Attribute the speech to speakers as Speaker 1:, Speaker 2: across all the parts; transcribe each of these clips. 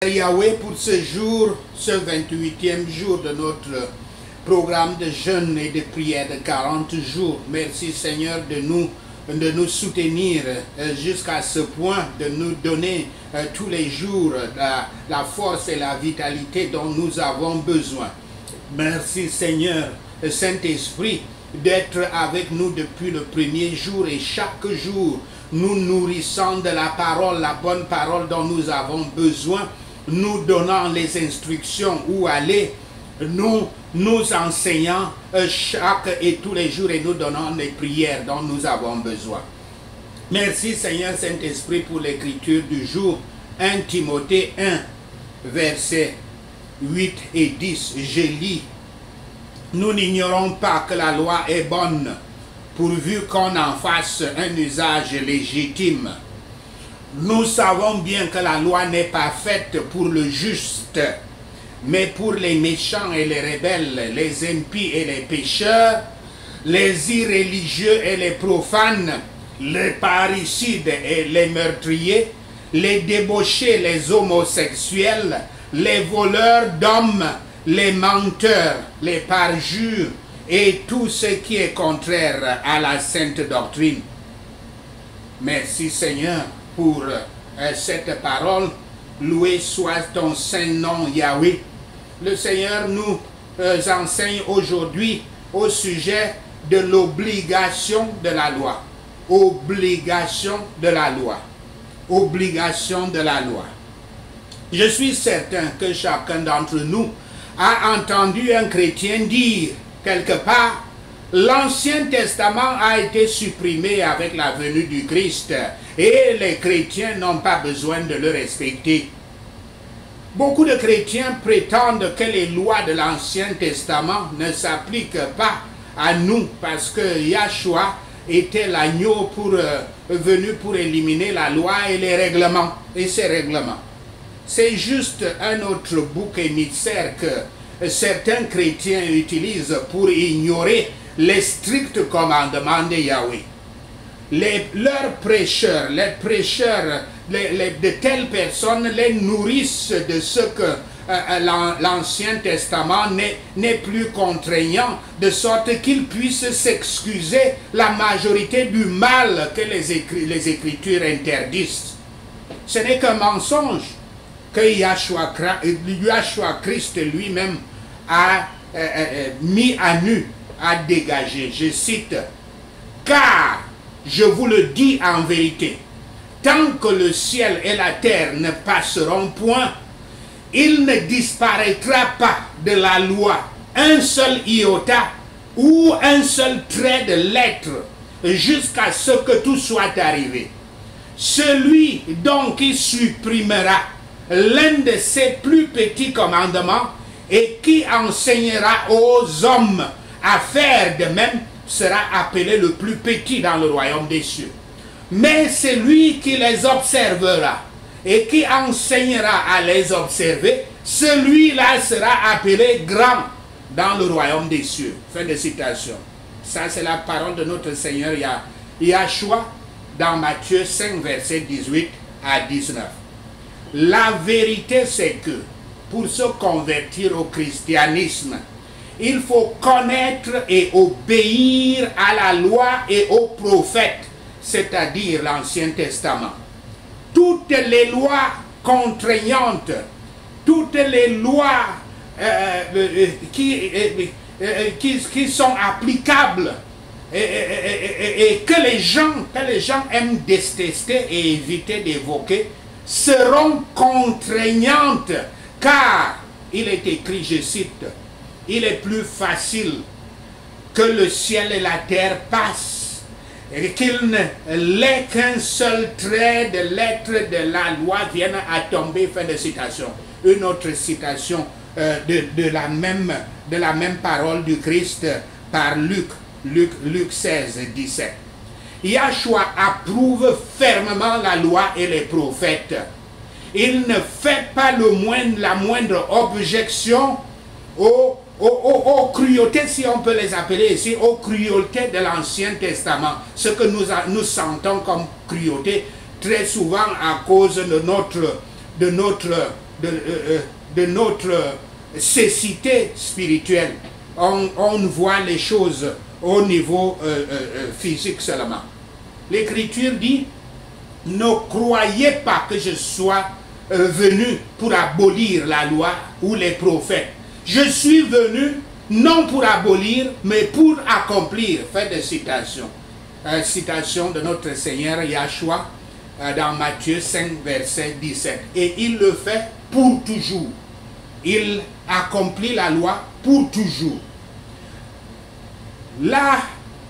Speaker 1: Yahweh, pour ce jour, ce 28e jour de notre programme de jeûne et de prière de 40 jours. Merci Seigneur de nous soutenir jusqu'à ce point, de nous donner tous les jours la force et la vitalité dont nous avons besoin. Merci Seigneur, Saint-Esprit, d'être avec nous depuis le premier jour et chaque jour, nous nourrissant de la parole, la bonne parole dont nous avons besoin, nous donnant les instructions où aller, nous enseignant chaque et tous les jours et nous donnant les prières dont nous avons besoin. Merci Seigneur Saint-Esprit pour l'écriture du jour. 1 Timothée 1, versets 8 et 10. Je lis. Nous n'ignorons pas que la loi est bonne, pourvu qu'on en fasse un usage légitime. Nous savons bien que la loi n'est pas faite pour le juste, mais pour les méchants et les rebelles, les impies et les pécheurs, les irréligieux et les profanes, les parricides et les meurtriers, les débauchés, les homosexuels, les voleurs d'hommes, les menteurs, les parjures et tout ce qui est contraire à la sainte doctrine. Merci Seigneur pour cette parole. Loué soit ton saint nom Yahweh. Le Seigneur nous enseigne aujourd'hui au sujet de l'obligation de la loi. Obligation de la loi. Obligation de la loi. Je suis certain que chacun d'entre nous a entendu un chrétien dire quelque part: l'Ancien Testament a été supprimé avec la venue du Christ et les chrétiens n'ont pas besoin de le respecter. Beaucoup de chrétiens prétendent que les lois de l'Ancien Testament ne s'appliquent pas à nous parce que Yahshua était l'agneau venu pour éliminer la loi et les règlements et ses règlements. C'est juste un autre bouc émissaire que certains chrétiens utilisent pour ignorer les stricts commandements de Yahweh. Leurs prêcheurs, les prêcheurs de telles personnes les nourrissent de ce que l'Ancien Testament n'est plus contraignant, de sorte qu'ils puissent s'excuser la majorité du mal que les Écritures interdisent. Ce n'est qu'un mensonge que Yahshua Christ lui-même a mis à nu, a dégagé. Je cite: car je vous le dis en vérité, tant que le ciel et la terre ne passeront point, il ne disparaîtra pas de la loi un seul iota ou un seul trait de lettre jusqu'à ce que tout soit arrivé. Celui donc qui supprimera l'un de ses plus petits commandements et qui enseignera aux hommes à faire de même sera appelé le plus petit dans le royaume des cieux. Mais celui qui les observera et qui enseignera à les observer, celui-là sera appelé grand dans le royaume des cieux. Fin de citation. Ça, c'est la parole de notre Seigneur Yahshua dans Matthieu 5, versets 18 à 19. La vérité, c'est que pour se convertir au christianisme, il faut connaître et obéir à la loi et aux prophètes, c'est-à-dire l'Ancien Testament. Toutes les lois contraignantes, toutes les lois qui sont applicables et que les gens aiment détester et éviter d'évoquer, seront contraignantes, car il est écrit, je cite: il est plus facile que le ciel et la terre passent et qu'il ne l'est qu'un seul trait de lettre de la loi vienne à tomber. Fin de citation. Une autre citation de la même parole du Christ par Luc 16, 17. Yahshua approuve fermement la loi et les prophètes. Il ne fait pas la moindre objection aux cruautés, si on peut les appeler ici, aux cruautés de l'Ancien Testament. Ce que nous sentons comme cruauté, très souvent à cause de de notre cécité spirituelle. On voit les choses au niveau physique seulement. L'Écriture dit, ne croyez pas que je sois venu pour abolir la loi ou les prophètes. Je suis venu non pour abolir, mais pour accomplir. Fait de citation. Citation de notre Seigneur Yahshua dans Matthieu 5, verset 17. Et il le fait pour toujours. Il accomplit la loi pour toujours. Là,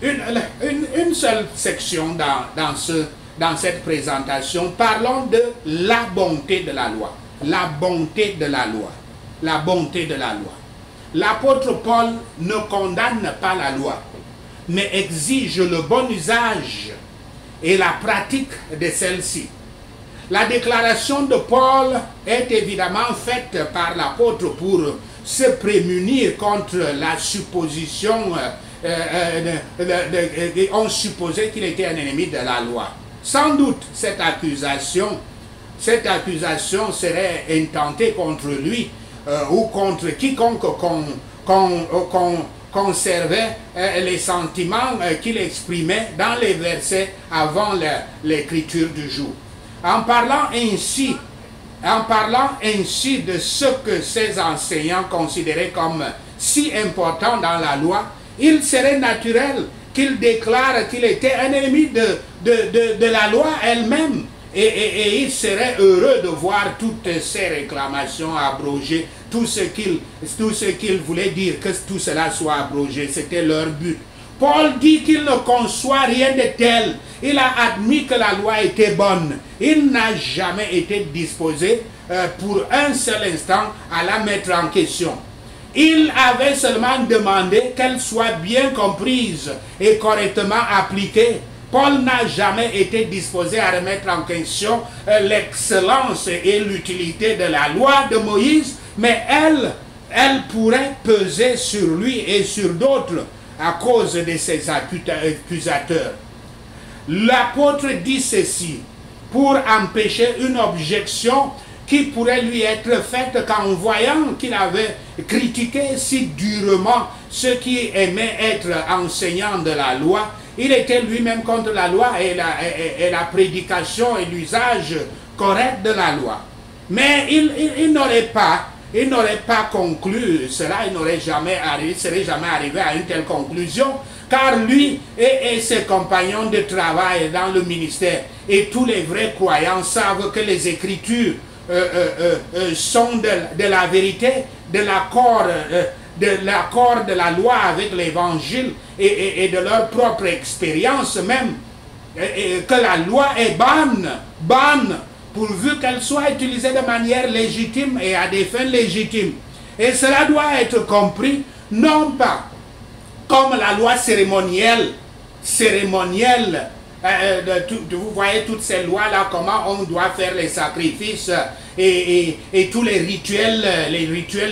Speaker 1: une seule section dans cette présentation, parlons de la bonté de la loi. La bonté de la loi. La bonté de la loi. L'apôtre Paul ne condamne pas la loi, mais exige le bon usage et la pratique de celle-ci. La déclaration de Paul est évidemment faite par l'apôtre pour se prémunir contre la supposition, on supposait qu'il était un ennemi de la loi. Sans doute, cette accusation serait intentée contre lui ou contre quiconque conservait les sentiments qu'il exprimait dans les versets avant l'écriture du jour. En parlant ainsi de ce que ces enseignants considéraient comme si important dans la loi, il serait naturel qu'il déclare qu'il était un ennemi de la loi elle-même. Et il serait heureux de voir toutes ces réclamations abrogées, tout ce qu'il voulait dire, que tout cela soit abrogé, c'était leur but. Paul dit qu'il ne conçoit rien de tel. Il a admis que la loi était bonne. Il n'a jamais été disposé pour un seul instant à la mettre en question. Il avait seulement demandé qu'elle soit bien comprise et correctement appliquée. Paul n'a jamais été disposé à remettre en question l'excellence et l'utilité de la loi de Moïse, mais elle pourrait peser sur lui et sur d'autres à cause de ses accusateurs. L'apôtre dit ceci pour empêcher une objection qui pourrait lui être faite qu'en voyant qu'il avait critiqué si durement ceux qui aimaient être enseignants de la loi. Il était lui-même contre la loi et la prédication et l'usage correct de la loi. Mais il n'aurait pas conclu cela, il serait jamais arrivé à une telle conclusion, car lui et ses compagnons de travail dans le ministère et tous les vrais croyants savent que les Écritures sont de la vérité, de l'accord de la loi avec l'évangile et de leur propre expérience même, que la loi est bonne, pourvu qu'elle soit utilisée de manière légitime et à des fins légitimes. Et cela doit être compris non pas comme la loi cérémonielle, vous voyez toutes ces lois-là, comment on doit faire les sacrifices et tous les rituels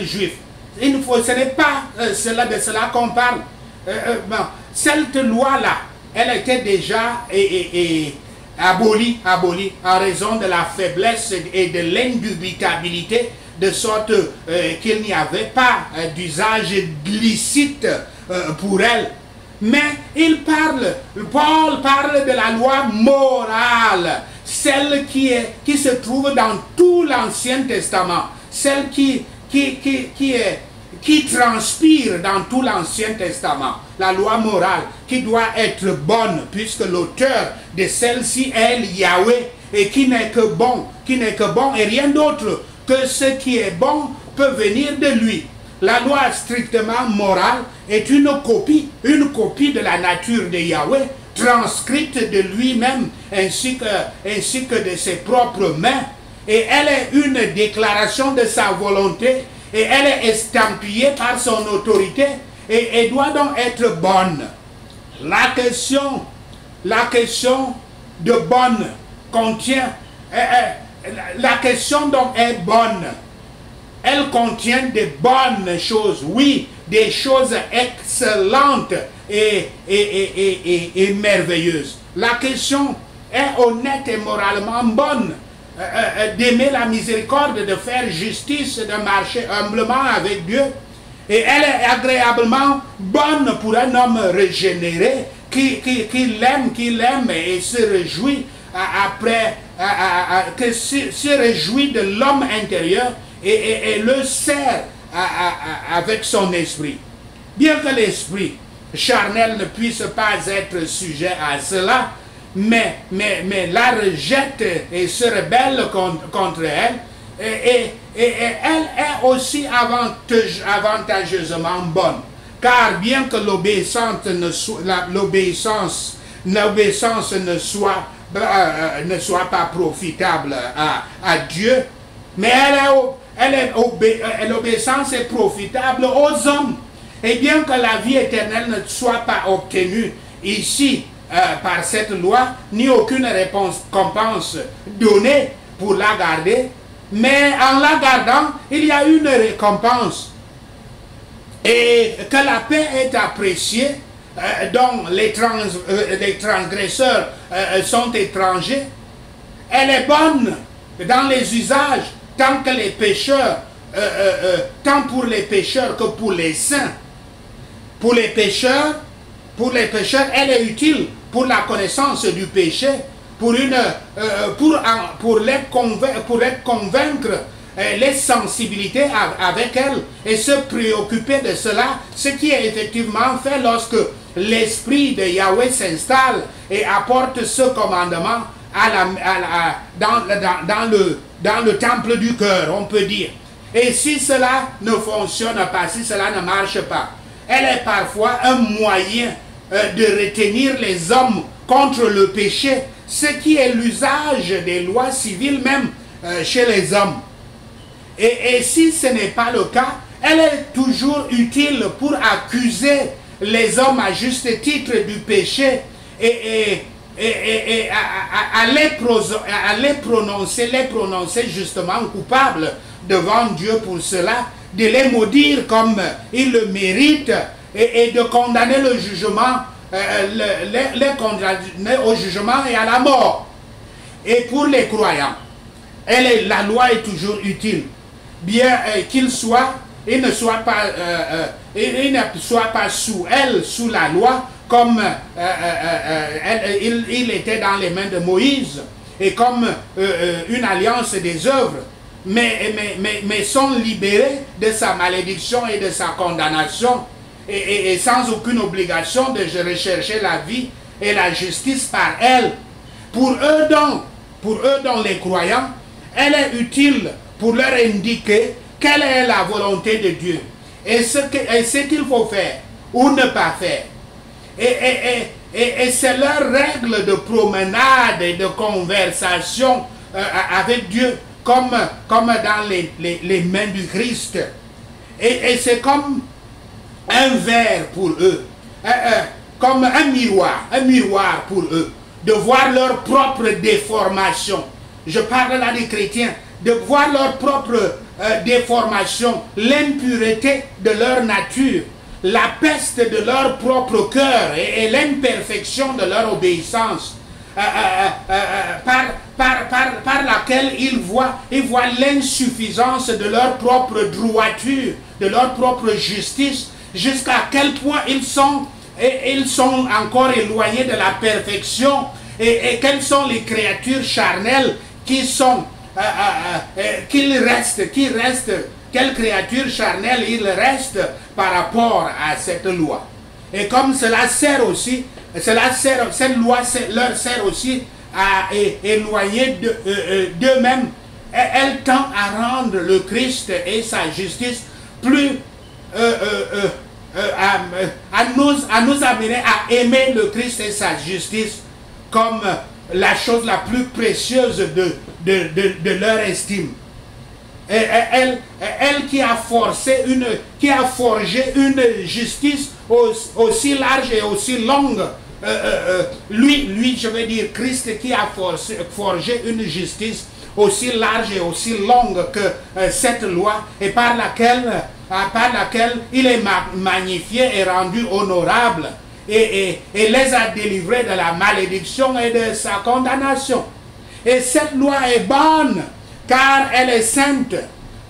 Speaker 1: juifs. Ce n'est pas de cela qu'on parle. Cette loi-là, elle était déjà abolie en raison de la faiblesse et de l'indubitabilité, de sorte qu'il n'y avait pas d'usage licite pour elle. Mais Paul parle de la loi morale, celle qui se trouve dans tout l'Ancien Testament, celle qui transpire dans tout l'Ancien Testament, la loi morale qui doit être bonne, puisque l'auteur de celle-ci est Yahweh, et qui n'est que bon, et rien d'autre que ce qui est bon peut venir de lui. La loi strictement morale est une copie de la nature de Yahweh, transcrite de lui-même ainsi que de ses propres mains, et elle est une déclaration de sa volonté, et elle est estampillée par son autorité, et doit donc être bonne. La question de bonne contient, la question donc est bonne. Elle contient de bonnes choses, oui, des choses excellentes et merveilleuses. La question est honnête et moralement bonne. d'aimer la miséricorde, de faire justice, de marcher humblement avec Dieu. Et elle est agréablement bonne pour un homme régénéré qui l'aime et se réjouit se réjouit de l'homme intérieur et le sert avec son esprit. Bien que l'esprit charnel ne puisse pas être sujet à cela, mais la rejette et se rebelle contre elle, et elle est aussi avantageusement bonne. Car bien que l'obéissance ne soit pas profitable à Dieu, mais l'obéissance est profitable aux hommes. Et bien que la vie éternelle ne soit pas obtenue ici par cette loi, ni aucune récompense donnée pour la garder, mais en la gardant, il y a une récompense. Et que la paix est appréciée, dont les transgresseurs sont étrangers, elle est bonne dans les usages, tant que les pécheurs, tant pour les pécheurs que pour les saints. Pour les pécheurs, elle est utile pour la connaissance du péché, pour les convaincre les sensibilités avec elle et se préoccuper de cela, ce qui est effectivement fait lorsque l'Esprit de Yahweh s'installe et apporte ce commandement dans le temple du cœur, on peut dire. Et si cela ne fonctionne pas, si cela ne marche pas, elle est parfois un moyen de retenir les hommes contre le péché, ce qui est l'usage des lois civiles même chez les hommes. Et si ce n'est pas le cas, elle est toujours utile pour accuser les hommes à juste titre du péché et les prononcer justement coupables devant Dieu pour cela, de les maudire comme ils le méritent et de condamner le jugement, les condamner au jugement et à la mort. Et pour les croyants, la loi est toujours utile, bien qu'il ne soit pas sous la loi, comme il était dans les mains de Moïse, et comme une alliance des œuvres, mais sont libérés de sa malédiction et de sa condamnation, et sans aucune obligation de rechercher la vie et la justice par elle. Pour eux donc les croyants, elle est utile pour leur indiquer quelle est la volonté de Dieu et ce qu'il faut faire ou ne pas faire. Et c'est leur règle de promenade et de conversation avec Dieu, comme dans les mains du Christ. Et c'est comme un verre pour eux, comme un miroir pour eux, de voir leur propre déformation. Je parle là des chrétiens, de voir leur propre déformation, l'impureté de leur nature, la peste de leur propre cœur et l'imperfection de leur obéissance, par laquelle ils voient l'insuffisance de leur propre droiture, de leur propre justice, jusqu'à quel point ils sont encore éloignés de la perfection, et quelles sont les créatures charnelles qui restent, quelle créature charnelle il reste par rapport à cette loi. Et comme cela sert aussi, cette loi leur sert aussi à éloigner d'eux-mêmes, elle tend à rendre le Christ et sa justice plus à nous amener à aimer le Christ et sa justice comme la chose la plus précieuse de leur estime. Et elle qui a forgé une justice aussi large et aussi longue, lui, je veux dire Christ qui a forgé une justice aussi large et aussi longue que cette loi, et par laquelle il est magnifié et rendu honorable, et les a délivrés de la malédiction et de sa condamnation. Et cette loi est bonne, car elle est sainte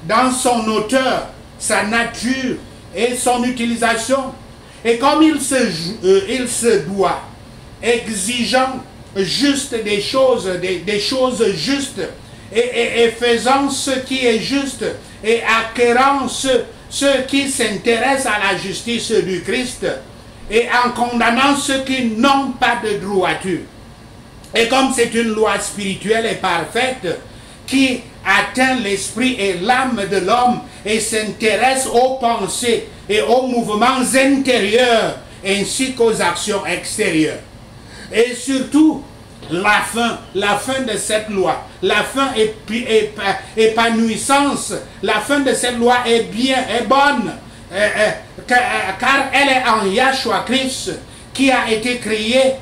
Speaker 1: dans son auteur, sa nature et son utilisation. Et comme il se doit, exigeant juste des choses justes, et faisant ce qui est juste, et acquérant ceux qui s'intéressent à la justice du Christ, et en condamnant ceux qui n'ont pas de droiture. Et comme c'est une loi spirituelle et parfaite, qui atteint l'esprit et l'âme de l'homme, et s'intéresse aux pensées et aux mouvements intérieurs, ainsi qu'aux actions extérieures. Et surtout, la fin de cette loi, la fin épanouissance, la fin de cette loi est bonne, car elle est en Yahshua Christ, qui a été créé,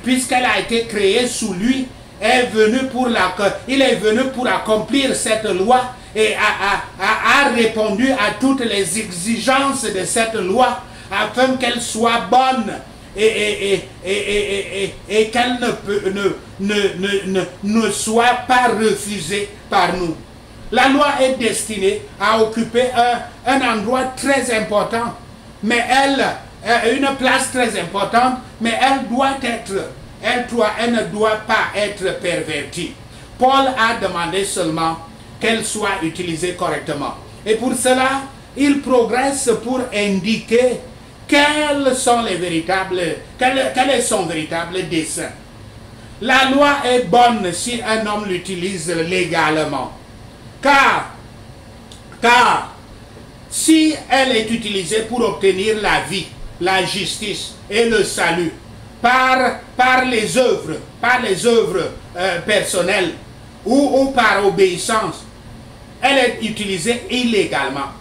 Speaker 1: puisqu'elle a été créée sous lui, il est venu pour accomplir cette loi et a répondu à toutes les exigences de cette loi afin qu'elle soit bonne et qu'elle ne soit pas refusée par nous. La loi est destinée à occuper un endroit très important, mais une place très importante, mais elle ne doit pas être pervertie. Paul a demandé seulement qu'elle soit utilisée correctement. Et pour cela, il progresse pour indiquer quel est son véritable dessein. La loi est bonne si un homme l'utilise légalement. Car si elle est utilisée pour obtenir la vie, la justice et le salut, par les œuvres personnelles ou par obéissance, elle est utilisée illégalement,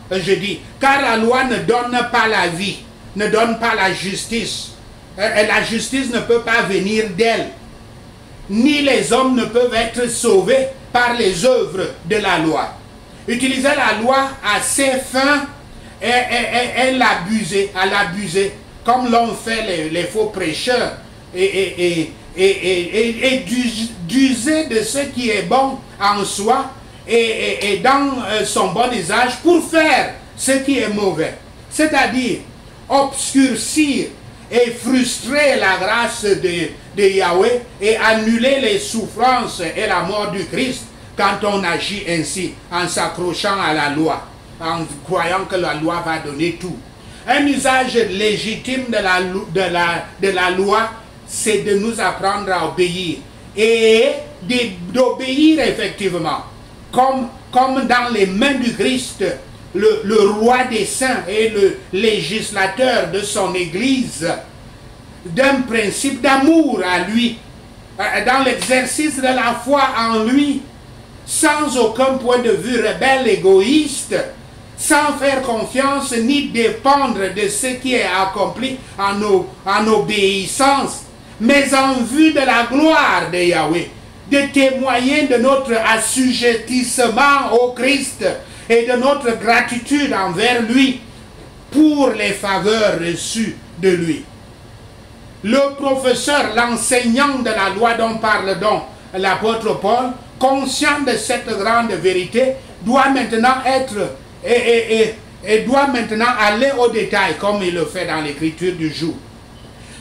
Speaker 1: je dis, car la loi ne donne pas la vie, ne donne pas la justice. La justice ne peut pas venir d'elle, ni les hommes ne peuvent être sauvés par les œuvres de la loi. Utiliser la loi à ses fins et l'abuser, comme l'ont fait les faux prêcheurs, et d'user de ce qui est bon en soi et dans son bon usage pour faire ce qui est mauvais. C'est-à-dire obscurcir et frustrer la grâce de Yahweh et annuler les souffrances et la mort du Christ quand on agit ainsi, en s'accrochant à la loi, en croyant que la loi va donner tout. Un usage légitime de la loi, c'est de nous apprendre à obéir. Et d'obéir effectivement, comme dans les mains du Christ, le roi des saints et le législateur de son Église, d'un principe d'amour à lui, dans l'exercice de la foi en lui, sans aucun point de vue rebelle, égoïste, sans faire confiance ni dépendre de ce qui est accompli en obéissance, mais en vue de la gloire de Yahweh, de témoigner de notre assujettissement au Christ et de notre gratitude envers lui pour les faveurs reçues de lui. Le professeur, l'enseignant de la loi dont parle donc l'apôtre Paul, conscient de cette grande vérité, doit maintenant doit maintenant aller au détail comme il le fait dans l'écriture du jour.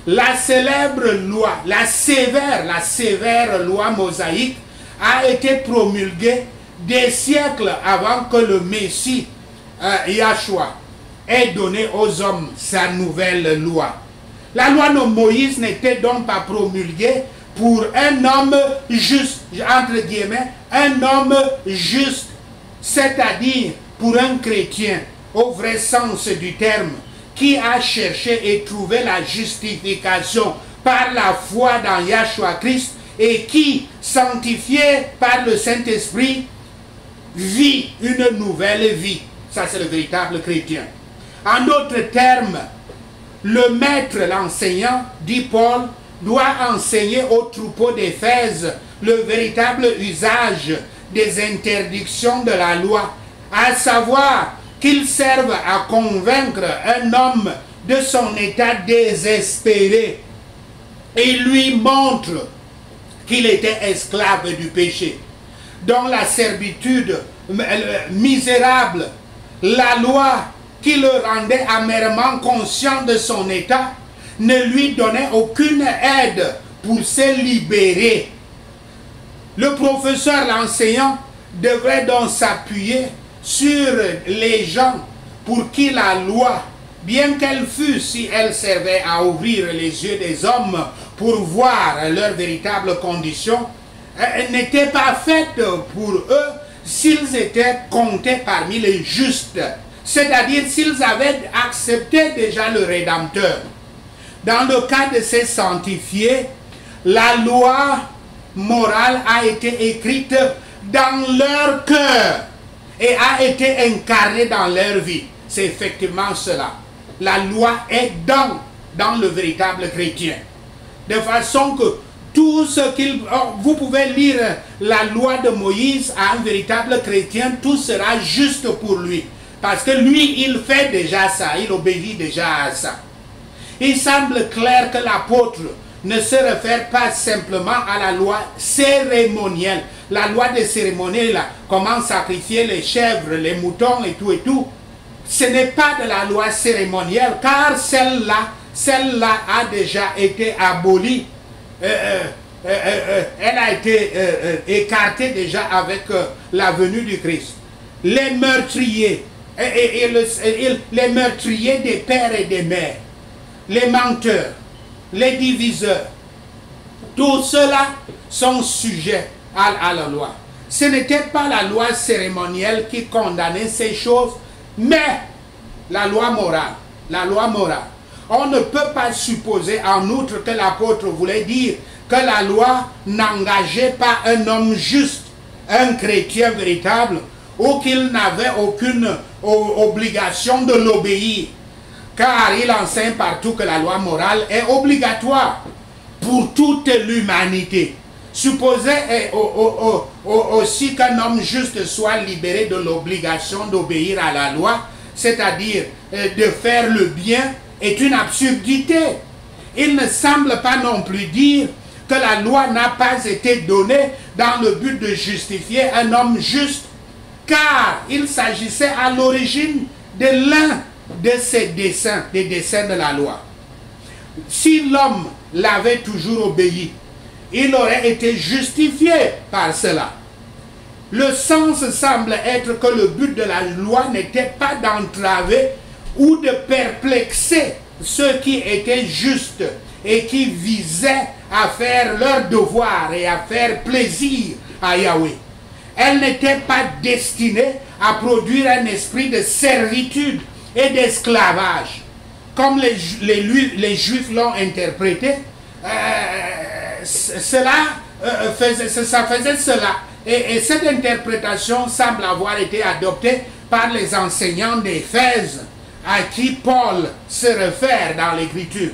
Speaker 1: La célèbre loi, la sévère loi mosaïque a été promulguée des siècles avant que le Messie, Yahshua, ait donné aux hommes sa nouvelle loi. La loi de Moïse n'était donc pas promulguée pour un homme juste, entre guillemets, un homme juste, c'est-à-dire pour un chrétien, au vrai sens du terme, qui a cherché et trouvé la justification par la foi dans Yahshua Christ et qui, sanctifié par le Saint-Esprit, vit une nouvelle vie. Ça, c'est le véritable chrétien. En d'autres termes, le maître, l'enseignant, dit Paul, doit enseigner au troupeau d'Éphèse le véritable usage des interdictions de la loi, à savoir qu'ils servent à convaincre un homme de son état désespéré et lui montre qu'il était esclave du péché, dans la servitude misérable, la loi qui le rendait amèrement conscient de son état ne lui donnait aucune aide pour se libérer. Le professeur, l'enseignant, devrait donc s'appuyer sur les gens pour qui la loi, bien qu'elle fût, si elle servait à ouvrir les yeux des hommes pour voir leurs véritables conditions, n'était pas faite pour eux s'ils étaient comptés parmi les justes, c'est-à-dire s'ils avaient accepté déjà le Rédempteur. Dans le cas de ces sanctifiés, la loi morale a été écrite dans leur cœur et a été incarnée dans leur vie. C'est effectivement cela. La loi est dans le véritable chrétien. De façon que tout ce qu'il... Vous pouvez lire la loi de Moïse à un véritable chrétien, tout sera juste pour lui. Parce que lui, il fait déjà ça, il obéit déjà à ça. Il semble clair que l'apôtre ne se réfère pas simplement à la loi cérémonielle. La loi des cérémonies, là, comment sacrifier les chèvres, les moutons et tout. Ce n'est pas de la loi cérémonielle, car celle-là a déjà été abolie. Elle a été écartée déjà avec la venue du Christ. Les meurtriers, les meurtriers des pères et des mères, les menteurs, les diviseurs, tout cela sont sujets à la loi. Ce n'était pas la loi cérémonielle qui condamnait ces choses, mais la loi morale. La loi morale. On ne peut pas supposer en outre que l'apôtre voulait dire que la loi n'engageait pas un homme juste, un chrétien véritable, ou qu'il n'avait aucune obligation de l'obéir. Car il enseigne partout que la loi morale est obligatoire pour toute l'humanité. Supposez aussi qu'un homme juste soit libéré de l'obligation d'obéir à la loi, c'est-à-dire de faire le bien, est une absurdité. Il ne semble pas non plus dire que la loi n'a pas été donnée dans le but de justifier un homme juste, car il s'agissait à l'origine de l'un de ces desseins, des desseins de la loi. Si l'homme l'avait toujours obéi, il aurait été justifié par cela. Le sens semble être que le but de la loi n'était pas d'entraver ou de perplexer ceux qui étaient justes et qui visaient à faire leur devoir et à faire plaisir à Yahweh. Elle n'était pas destinée à produire un esprit de servitude et d'esclavage. Comme les Juifs l'ont interprété, ça faisait cela. Et cette interprétation semble avoir été adoptée par les enseignants d'Éphèse, à qui Paul se réfère dans l'Écriture.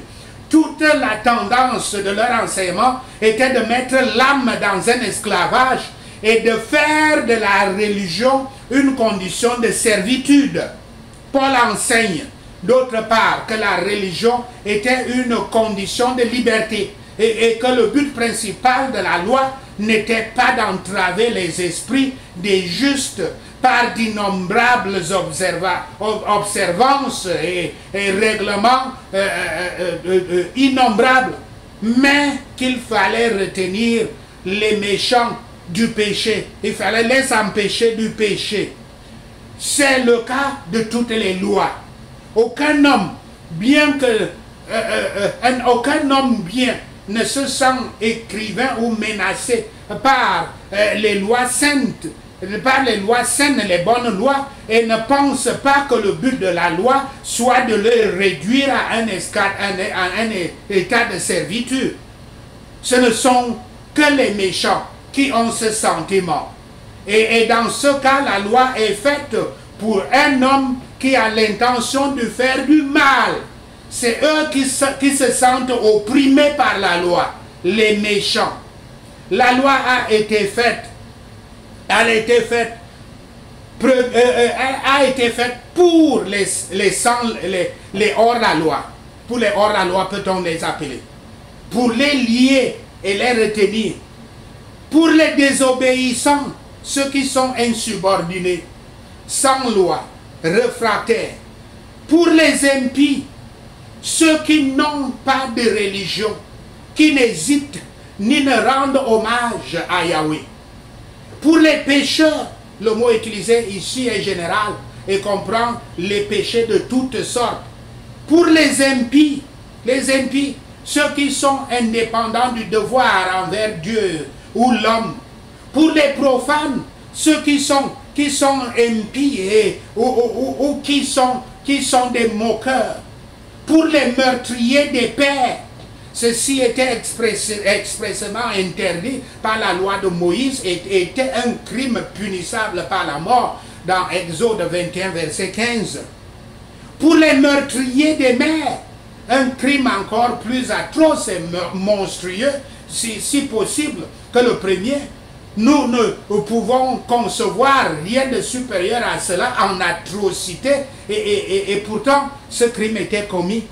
Speaker 1: Toute la tendance de leur enseignement était de mettre l'âme dans un esclavage et de faire de la religion une condition de servitude. Paul enseigne, d'autre part, que la religion était une condition de liberté et que le but principal de la loi n'était pas d'entraver les esprits des justes par d'innombrables observances et règlements innombrables, mais qu'il fallait retenir les méchants du péché. Il fallait les empêcher du péché. C'est le cas de toutes les lois. Aucun homme, aucun homme bien ne se sent écrivain ou menacé par les lois saintes, les bonnes lois, et ne pense pas que le but de la loi soit de le réduire à un état de servitude. Ce ne sont que les méchants qui ont ce sentiment. Et dans ce cas, la loi est faite pour un homme qui a l'intention de faire du mal. C'est eux qui se sentent opprimés par la loi, les méchants. La loi a été faite, elle a été faite pour les hors-la-loi. Pour les hors-la-loi peut-on les appeler. pour les lier et les retenir. Pour les désobéissants, ceux qui sont insubordonnés, sans loi, réfractaires. Pour les impies, ceux qui n'ont pas de religion, qui n'hésitent ni ne rendent hommage à Yahweh. Pour les pécheurs, le mot utilisé ici est général et comprend les péchés de toutes sortes. Pour les impies, ceux qui sont indépendants du devoir envers Dieu ou l'homme. Pour les profanes, ceux qui sont impies ou qui sont des moqueurs. Pour les meurtriers des pères, ceci était expressément interdit par la loi de Moïse et était un crime punissable par la mort dans Exode 21, verset 15. Pour les meurtriers des mères, un crime encore plus atroce et monstrueux, si possible, que le premier. Nous ne pouvons concevoir rien de supérieur à cela en atrocité et pourtant ce crime était commis.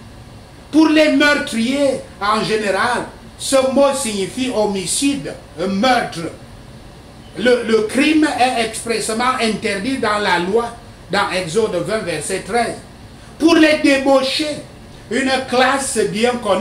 Speaker 1: Pour les meurtriers en général, ce mot signifie homicide, meurtre. Le crime est expressément interdit dans la loi, dans Exode 20, verset 13. Pour les débauchés, une classe bien connue,